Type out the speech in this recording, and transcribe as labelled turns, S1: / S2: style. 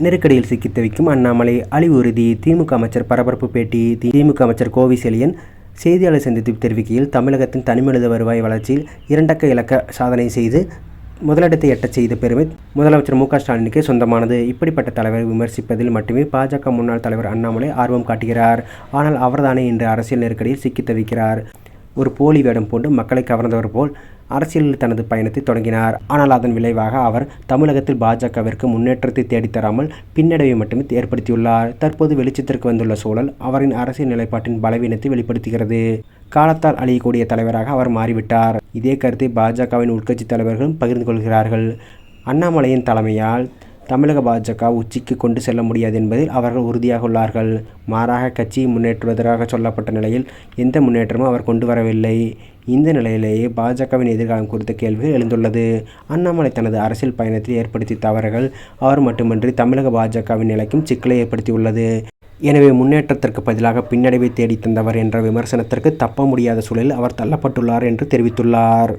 S1: நெருக்கடியில் சிக்கி தவிக்கும் அண்ணாமலை அழிவு உறுதி. திமுக அமைச்சர் பரபரப்பு பேட்டி. திமுக அமைச்சர் கோவி செழியன் செய்தியாளர் சந்தித்து தெரிவிக்கையில், தமிழகத்தின் தனிமனித வருவாய் வளர்ச்சியில் 2 இலக்க சாதனை செய்து முதலிடத்தை எட்டச் செய்த பெருமை முதலமைச்சர் மு.க. ஸ்டாலினுக்கே சொந்தமானது. இப்படிப்பட்ட தலைவரை விமர்சிப்பதில் மட்டுமே பாஜக முன்னாள் தலைவர் அண்ணாமலை ஆர்வம் காட்டுகிறார். ஆனால் அவர்தானே இன்று அரசியல் நெருக்கடியில் சிக்கி தவிக்கிறார். ஒரு போலி வேடம் பூண்டு மக்களை கவர்ந்தவர் போல் அரசியலில் தனது பயணத்தை தொடங்கினார். ஆனால் அதன் விளைவாக அவர் தமிழகத்தில் பாஜகவிற்கு முன்னேற்றத்தை தேடித்தராமல் பின்னடைவை மட்டுமே ஏற்படுத்தியுள்ளார். தற்போது வெளிச்சத்திற்கு வந்துள்ள சூழல் அவரின் அரசியல் நிலைப்பாட்டின் பலவீனத்தை வெளிப்படுத்துகிறது. காலத்தால் அழியக்கூடிய தலைவராக அவர் மாறிவிட்டார். இதே கருத்தை பாஜகவின் உட்கட்சி தலைவர்களும் பகிர்ந்து கொள்கிறார்கள். அண்ணாமலையின் தலைமையால் தமிழக பாஜக உச்சிக்கு கொண்டு செல்ல முடியாது என்பதில் அவர்கள் உறுதியாக உள்ளார்கள். மாறாக கட்சியை முன்னேற்றுவதாக சொல்லப்பட்ட நிலையில் எந்த முன்னேற்றமும் அவர் கொண்டு வரவில்லை. இந்த நிலையிலேயே பாஜகவின் எதிர்காலம் குறித்த கேள்விகள் எழுந்துள்ளது. அண்ணாமலை தனது அரசியல் பயணத்தில் ஏற்படுத்திய தவறுகள் அவர் மட்டுமின்றி தமிழக பாஜகவின் நிலைக்கும் சிக்கலை ஏற்படுத்தியுள்ளது. எனவே முன்னேற்றத்திற்கு பதிலாக பின்னடைவை தேடி தந்தவர் என்ற விமர்சனத்திற்கு தப்ப முடியாத சூழலில் அவர் தள்ளப்பட்டுள்ளார் என்று தெரிவித்துள்ளார்.